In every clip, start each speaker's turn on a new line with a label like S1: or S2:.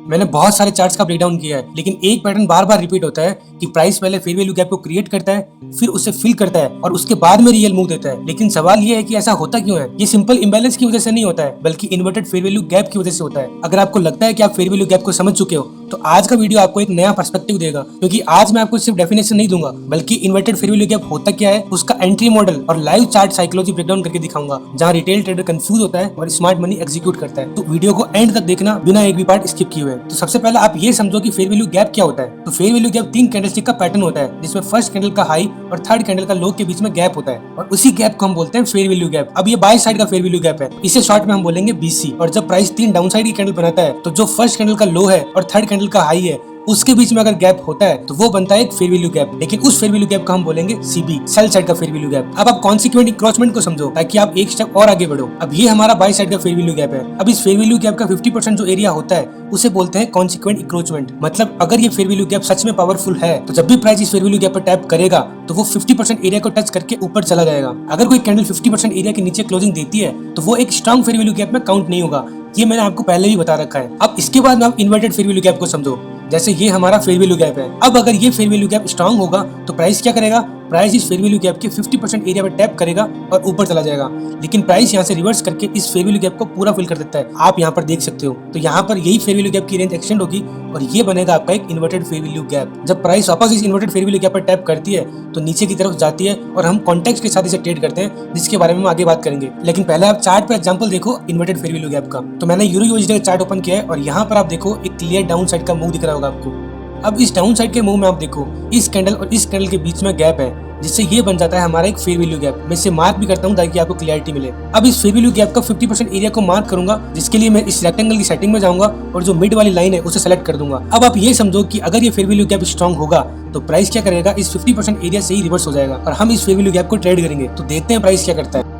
S1: मैंने बहुत सारे चार्ट्स का ब्रेकडाउन किया है, लेकिन एक पैटर्न बार बार रिपीट होता है कि प्राइस पहले फेयर वैल्यू गैप को क्रिएट करता है, फिर उसे फिल करता है और उसके बाद में रियल मूव देता है। लेकिन सवाल ये है कि ऐसा होता क्यों है? ये सिंपल इम्बैलेंस की वजह से नहीं होता है, बल्कि इन्वर्टेड फेयर वैल्यू गैप की वजह से होता है। अगर आपको लगता है कि आप फेयर वैल्यू गैप को समझ चुके हो, तो आज का वीडियो आपको एक नया पर्सपेक्टिव देगा, क्योंकि आज मैं आपको सिर्फ डेफिनेशन नहीं दूंगा, बल्कि इन्वर्टेड फेयर वैल्यू गैप होता क्या है, उसका एंट्री मॉडल और लाइव चार्ट साइकोलॉजी ब्रेकडाउन करके दिखाऊंगा, जहां रिटेल ट्रेडर कंफ्यूज होता है और स्मार्ट मनी एग्जीक्यूट करता है। तो वीडियो को एंड तक देखना बिना एक भी पार्ट स्किप किए हुए। तो सबसे पहले आप ये समझो कि फेयर वैल्यू गैप क्या होता है। तो फेयर वैल्यू गैप 3 कैंडलस्टिक का पैटर्न होता है, जिसमें फर्स्ट कैंडल का हाई और थर्ड कैंडल का लो के बीच में गैप होता है, और उसी गैप को हम बोलते हैं फेयर वैल्यू गैप। अब ये बाय साइड का फेयर वैल्यू गैप है, इसे शॉर्ट में हम बोलेंगे बीसी। और जब प्राइस 3 डाउन साइड की कैंडल बनाता है, तो जो फर्स्ट कैंडल का लो है और थर्ड कैंडल का हाई है, उसके बीच में अगर गैप होता है तो वो बनता है एक फेयर वैल्यू गैप। लेकिन उस फेयर वैल्यू गैप को हम बोलेंगे सीबी, सेल साइड का फेयर वैल्यू गैप। अब आप कॉन्सिक्वेंट इंक्रोचमेंट को समझो, ताकि आप एक स्टेप और आगे बढ़ो। अब ये हमारा बाय साइड का फेयर वैल्यू गैप है। अब इस फेयर वैल्यू गैप का 50% जो एरिया होता है, उसे बोलते हैं कॉन्सिक्वेंट इंक्रोचमेंट। मतलब अगर ये फेयर वैल्यू गैप सच में पावरफुल है, तो जब भी प्राइस इस फेयर वैल्यू गैप पर टैप करेगा, तो वो 50% एरिया को टच करके ऊपर चला जाएगा। अगर कोई कैंडल 50% एरिया के नीचे क्लोजिंग देती है, तो वो एक स्ट्रॉन्ग फेयर वैल्यू गैप में काउंट नहीं होगा। ये मैंने आपको पहले भी बता रखा है। अब इसके बाद में आप इन्वर्टेड फेयर वैल्यू गैप को समझो। जैसे ये हमारा फेयर वैल्यू गैप है। अब अगर ये फेयर वैल्यू गैप स्ट्रांग होगा, तो प्राइस क्या करेगा? प्राइस इस फेयर वैल्यू गैप के 50% एरिया पर टैप करेगा और ऊपर चला जाएगा। लेकिन प्राइस यहाँ से रिवर्स करके इस फेयर वैल्यू गैप को पूरा फिल कर देता है। आप यहाँ पर देख सकते हो। तो यहाँ पर यही फेयर वैल्यू गैप की रेंज एक्सटेंड होगी और ये बनेगा आपका एक इन्वर्टेड फेयर वैल्यू गैप। जब प्राइस वापस इस इन्वर्टेड फेयर वैल्यू गैप पर टैप करती है, तो नीचे की तरफ जाती है और हम कॉन्टेक्स्ट के साथ इसे ट्रेड करते हैं, जिसके बारे में हम आगे बात करेंगे। लेकिन पहले आप चार्ट पर एग्जांपल देखो इन्वर्टेड फेयर वैल्यू गैप का। तो मैंने यूरो यूएसडी का चार्ट ओपन किया है और यहाँ पर आप देखो एक क्लियर डाउन साइड का मूव दिख रहा होगा आपको। अब इस डाउन साइड के मूव में आप देखो इस कैंडल और इस कैंडल के बीच में गैप है, जिससे ये बन जाता है हमारा एक फेयर वैल्यू गैप। मैं इसे मार्क भी करता हूँ ताकि आपको क्लियरिटी मिले। अब इस फेयर वैल्यू गैप का 50% एरिया को मार्क करूंगा, जिसके लिए मैं इस रेक्टेंगल की सेटिंग में जाऊंगा और जो मिड वाली लाइन है उसे सेलेक्ट कर दूंगा। अब आप ये समझो कि अगर ये फेयर वैल्यू गैप स्ट्रॉन्ग होगा, तो प्राइस क्या करेगा? इस 50% एरिया से ही रिवर्स हो जाएगा और हम इस फेयर वैल्यू गैप को ट्रेड करेंगे। तो देखते हैं प्राइस क्या करता है।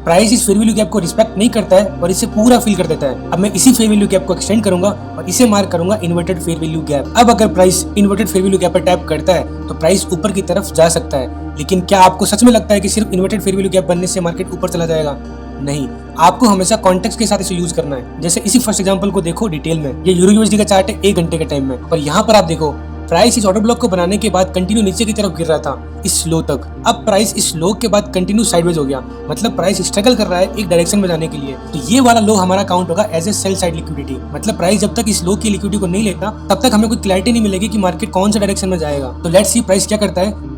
S1: प्राइस इस फेयर वैल्यू गैप को रिस्पेक्ट नहीं करता है और इसे पूरा फिल कर देता है। अब मैं इसी फेयर वैल्यू गैप को एक्सटेंड करूंगा और इसे मार्क करूंगा इन्वर्टेड फेयर वैल्यू गैप। अब अगर price inverted fair value gap पर टैप करता है, तो प्राइस ऊपर की तरफ जा सकता है। लेकिन क्या आपको सच में लगता है कि सिर्फ इन्वर्टेड फेयर वैल्यू गैप बनने से मार्केट ऊपर चला जाएगा? नहीं, आपको हमेशा कॉन्टेक्स्ट के साथ इसे यूज करना है। जैसे इसी फर्स्ट एग्जांपल को देखो डिटेल में। ये यूरो यूएसडी का चार्ट है 1 घंटे के टाइम में, और यहाँ पर आप देखो प्राइस इस ऑर्डर ब्लॉक को बनाने के बाद कंटिन्यू नीचे की तरफ गिर रहा था इस लो तक। अब प्राइस इस लो के बाद कंटिन्यू साइडवेज हो गया, मतलब प्राइस स्ट्रगल कर रहा है एक डायरेक्शन में जाने के लिए। तो ये वाला लो हमारा काउंट होगा as a sell side liquidity. मतलब प्राइस जब तक इस लो की लिक्विडिटी को नहीं लेता, तब तक हमें कोई क्लैरिटी नहीं मिलेगी कि मार्केट कौन सा डायरेक्शन में जाएगा। तो लेट्स सी प्राइस क्या करता है।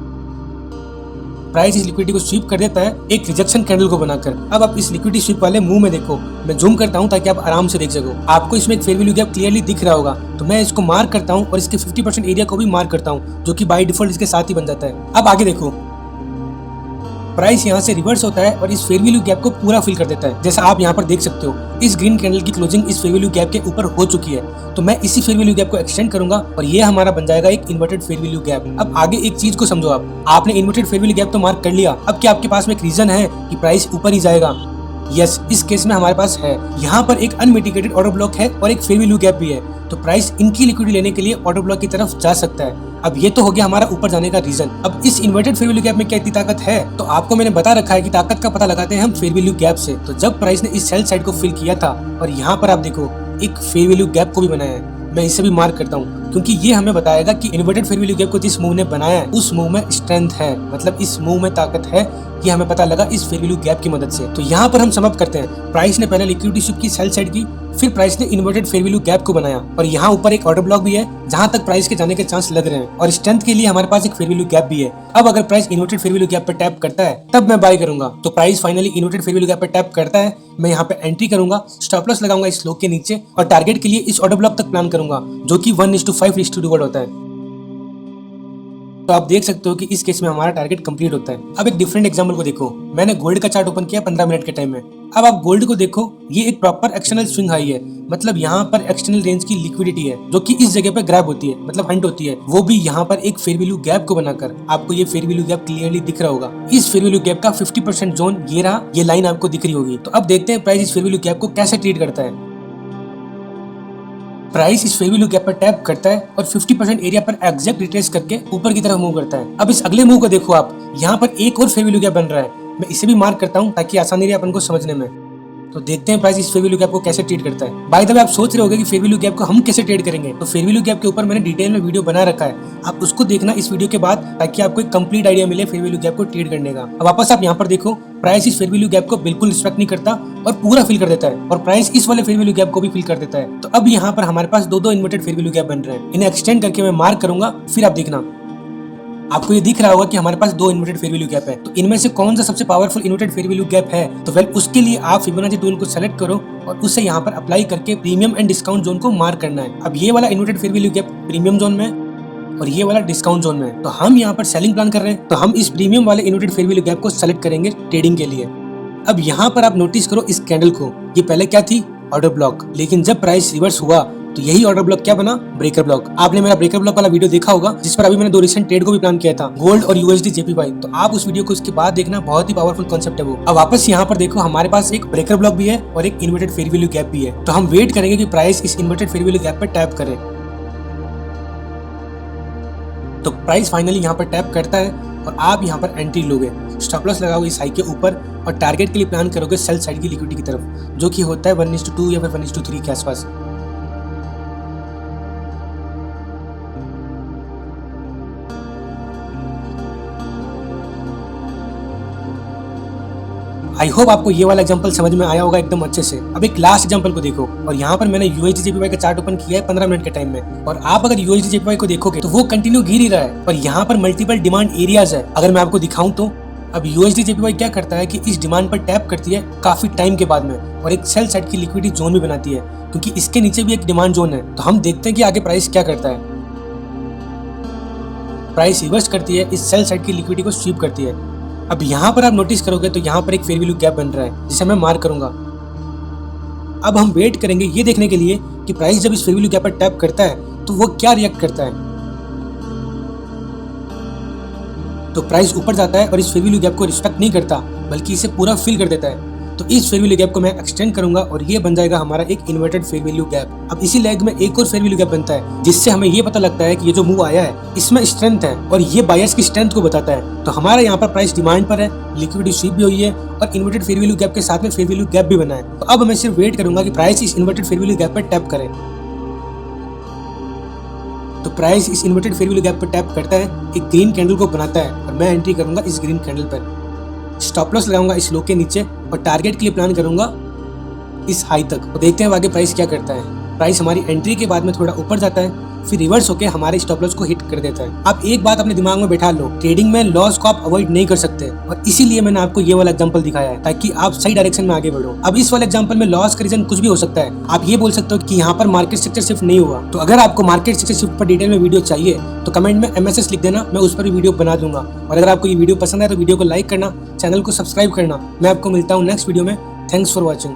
S1: प्राइस इस लिक्विडिटी को स्वीप कर देता है एक रिजेक्शन कैंडल को बनाकर। अब आप इस लिक्विडिटी स्वीप वाले मूव में देखो, मैं जूम करता हूं ताकि आप आराम से देख सको। आपको इसमें एक फेयर वैल्यू गैप क्लियरली दिख रहा होगा। तो मैं इसको मार्क करता हूं और इसके 50% एरिया को भी मार्क करता हूं, जो कि बाय डिफॉल्ट इसके साथ ही बन जाता है। अब आगे देखो, प्राइस यहाँ से रिवर्स होता है और इस फेयर वैल्यू गैप को पूरा फिल कर देता है। जैसा आप यहाँ पर देख सकते हो, इस ग्रीन कैंडल की क्लोजिंग इस फेयर वैल्यू गैप के ऊपर हो चुकी है। तो मैं इसी फेयर वैल्यू गैप को एक्सटेंड करूंगा और ये हमारा बन जाएगा एक इन्वर्टेड फेयर वैल्यू गैप। अब आगे एक चीज को समझो। आपने इन्वर्टेड फेयर वैल्यू गैप तो मार्क कर लिया। अब क्या आपके पास में एक रीजन है कि प्राइस ऊपर ही जाएगा? यस, इस केस में हमारे पास है। यहाँ पर एक अनमिटिगेटेड ऑर्डर ब्लॉक है और एक फेयर वैल्यू गैप भी है। तो प्राइस इनकी लिक्विडिटी लेने के लिए ऑर्डर ब्लॉक की तरफ जा सकता है। अब ये तो हो गया हमारा ऊपर जाने का रीजन। अब इस इन्वर्टेड फेयर वैल्यू गैप में क्या इतनी ताकत है? तो आपको मैंने बता रखा है कि ताकत का पता लगाते हैं हम फेयर वैल्यू गैप से। तो जब प्राइस ने इस सेल साइड को फिल किया था और यहाँ पर आप देखो एक फेयर वैल्यू गैप को भी बनाया है, मैं इसे भी मार्क करता हूँ, क्योंकि ये हमें बताएगा कि इन्वर्टेड फेयर वैल्यू गैप को जिस मूव ने बनाया है, उस मूव में स्ट्रेंथ है। मतलब इस मूव में ताकत है, ये हमें पता लगा इस फेयर वैल्यू गैप की मदद से। तो यहाँ पर हम समअप करते हैं। प्राइस ने पहले लिक्विडिटी स्वीप की सेल साइड की, फिर प्राइस ने इन्वर्टेड फेयर वैल्यू गैप को बनाया और यहाँ ऊपर एक ऑर्डर ब्लॉक भी है जहाँ तक प्राइस के जाने के चांस लग रहे हैं, और स्ट्रेंथ के लिए हमारे पास एक फेयर वैल्यू गैप भी है। अब अगर price inverted fair value gap पर टैप करता है, तब मैं बाय करूंगा। तो price finally inverted fair value gap पर टैप करता है, मैं यहाँ पे एंट्री करूंगा, स्टॉप लॉस लगाऊंगा इस लो के नीचे और टारगेट के लिए इस ऑर्डर ब्लॉक तक प्लान करूंगा, जो कि 1:5 होता है। तो आप देख सकते हो कि इस केस में हमारा टारगेट कंप्लीट होता है। अब एक डिफरेंट एग्जांपल को देखो। मैंने गोल्ड का चार्ट ओपन किया 15 मिनट के टाइम में। अब आप गोल्ड को देखो, ये एक प्रॉपर एक्सटर्नल स्विंग हाई है। मतलब यहाँ पर एक्सटर्नल रेंज की लिक्विडिटी है जो कि इस जगह पर ग्रैब होती है, मतलब हंट होती है, वो भी यहाँ पर एक फेयर वैल्यू गैप को बनाकर। आपको ये फेयर वैल्यू गैप क्लियरली दिख रहा होगा। इस फेयर वैल्यू गैप का 50% जोन ये रहा, ये लाइन आपको दिख रही होगी। तो अब देखते हैं प्राइस इस फेयर वैल्यू गैप को कैसे ट्रीट करता है। प्राइस इस फेयर वैल्यू गैप पर टैप करता है और 50% एरिया पर एग्जैक्ट रिट्रेस करके ऊपर की तरफ मूव करता है। अब इस अगले मूव को देखो आप, यहाँ पर एक और फेयर वैल्यू गैप बन रहा है। मैं इसे भी मार्क करता हूँ ताकि आसानी रहे अपन को समझने में। तो देखते हैं प्राइस इस फेयर वैल्यू गैप को कैसे ट्रेड करता है। बाय द वे आप सोच रहे होंगे कि फेयर वैल्यू गैप को हम कैसे ट्रेड करेंगे, तो फेयर वैल्यू गैप के ऊपर मैंने डिटेल में वीडियो बना रखा है, आप उसको देखना इस वीडियो के बाद, ताकि आपको एक कंप्लीट आइडिया मिले फेयर वैल्यू गैप को ट्रेड करने का। अब वापस आप यहाँ पर देखो, प्राइस इस फेयर वैल्यू गैप को बिल्कुल रिस्पेक्ट नहीं करता और पूरा फिल कर देता है, और प्राइस इस वाले फेयर वैल्यू गैप को भी फिल कर देता है। तो अब यहाँ पर हमारे पास दो इन्वर्टेड फेयर वैल्यू गैप बन रहे हैं। इन्हें एक्सटेंड करके मैं मार्क करूंगा, फिर आप देखना आपको ये दिख रहा होगा कि हमारे पास दो इन्वर्टेड फेयर वैल्यू गैप है। तो इनमें से कौन सा सबसे powerful inverted fair value gap है, तो वेल उसके लिए आप फिबोनाची टूल को सेलेक्ट करो और उसे यहाँ पर अप्लाई करके प्रीमियम एंड डिस्काउंट जोन को मार्क करना है। अब ये वाला inverted fair value gap premium zone में और ये वाला डिस्काउंट जोन में, तो हम यहाँ पर सेलिंग प्लान कर रहे हैं, तो हम इस प्रीमियम वाले इन्वर्टेड फेयर वैल्यू गैप को सेलेक्ट करेंगे ट्रेडिंग के लिए। अब यहाँ पर आप नोटिस करो इस कैंडल को, ये पहले क्या थी, ऑर्डर ब्लॉक, लेकिन जब प्राइस रिवर्स हुआ तो यही ऑर्डर ब्लॉक क्या बना, ब्रेकर ब्लॉक। आपने मेरा ब्रेकर ब्लॉक वाला वीडियो देखा होगा, जिस पर अभी मैंने दो रिसेंट ट्रेड को भी प्लान किया था, गोल्ड और यूएसडी जेपीवाई, तो आप उस वीडियो को उसके बाद देखना, बहुत ही पावरफुल कॉन्सेप्ट है वो। अब वापस यहाँ पर देखो, हमारे पास एक ब्रेकर ब्लॉक भी है और एक इन्वर्टेड फेयर वैल्यू गैप भी है, तो हम वेट करेंगे कि प्राइस इस इन्वर्टेड फेयर वैल्यू गैप पर टैप करे। तो प्राइस फाइनली यहाँ पर टैप करता है और आप यहाँ पर एंट्री लोगे, स्टॉप लॉस लगाओगे इस हाई के ऊपर और टारगेट के लिए प्लान करोगे सेल साइड की लिक्विडिटी की तरफ, जो कि होता है 1:2 या फिर 1:3 के आसपास। आई होप आपको ये वाला एग्जांपल समझ में आया होगा एकदम अच्छे से। अब एक लास्ट एग्जांपल को देखो, और यहाँ पर मैंने यूएसडी जेपीवाई का चार्ट ओपन किया है 15 मिनट के टाइम में, और आप अगर यूएसडी जेपीवाई को देखोगे तो वो कंटिन्यू गिर ही रहा है, पर यहाँ पर मल्टीपल डिमांड एरियाज है। अगर मैं आपको दिखाऊं तो अब यूएसडी जेपीवाई क्या करता है कि इस डिमांड पर टैप करती है काफी टाइम के बाद में, और एक सेल साइड की लिक्विडिटी जोन भी बनाती है, क्योंकि इसके नीचे भी एक डिमांड जोन है। तो हम देखते हैं कि आगे प्राइस क्या करता है। प्राइस रिवर्स करती है, इस सेल साइड की लिक्विडिटी को स्वीप करती है। अब यहाँ पर आप नोटिस करोगे तो यहाँ पर एक फेयर वैल्यू गैप बन रहा है, जिसे मैं मार्क करूंगा। अब हम वेट करेंगे ये देखने के लिए कि प्राइस जब इस फेयर वैल्यू गैप पर टैप करता है तो वो क्या रिएक्ट करता है। तो प्राइस ऊपर जाता है और इस फेयर वैल्यू गैप को रिस्पेक्ट नहीं करता, बल्कि इसे पूरा फिल कर देता है। तो इस फेयर वैल्यू गैप को मैं एक्सटेंड करूंगा और ये बन जाएगा हमारा एक इन्वर्टेड फेयर वैल्यू गैप। अब इसी लेग में एक और फेयर वैल्यू गैप बनता है, जिससे हमें ये पता लगता है कि ये जो मूव आया है इसमें स्ट्रेंथ है, और ये बायर्स की स्ट्रेंथ को बताता है। तो हमारा यहाँ पर प्राइस डिमांड पर है, लिक्विडिटी स्वीप भी हुई है और इन्वर्टेड फेयर वैल्यू गैप के साथ में फेयर वैल्यू गैप भी बना है। तो अब मैं सिर्फ वेट करूंगा कि प्राइस इस इन्वर्टेड फेयर वैल्यू गैप पर टैप करे। तो प्राइस इस इन्वर्टेड फेयर वैल्यू गैप पर टैप करता है, एक ग्रीन कैंडल को बनाता है, और मैं एंट्री करूंगा इस ग्रीन कैंडल पर। स्टॉप लॉस लगाऊंगा इस लो के नीचे और टारगेट के लिए प्लान करूंगा इस हाई तक। तो देखते हैं आगे प्राइस क्या करता है। प्राइस हमारी एंट्री के बाद में थोड़ा ऊपर जाता है, फिर रिवर्स होकर हमारे स्टॉप लॉस को हिट कर देता है। आप एक बात अपने दिमाग में बैठा लो, ट्रेडिंग में लॉस को आप अवॉइड नहीं कर सकते, और इसीलिए मैंने आपको ये वाला एग्जांपल दिखाया है, ताकि आप सही डायरेक्शन में आगे बढ़ो। अब इस वाले एग्जांपल में लॉस का रीजन कुछ भी हो सकता है। आप ये बोल सकते हो कि यहाँ पर मार्केट स्ट्रक्चर शिफ्ट नहीं हुआ। तो अगर आपको मार्केट स्ट्रक्चर शिफ्ट पर डिटेल में वीडियो चाहिए तो कमेंट में MSS लिख देना, मैं उस पर भी वीडियो बना दूंगा। और अगर आपको ये वीडियो पसंद है तो वीडियो को लाइक करना, चैनल को सब्सक्राइब करना। मैं आपको मिलता हूँ नेक्स्ट वीडियो में। Thanks for watching.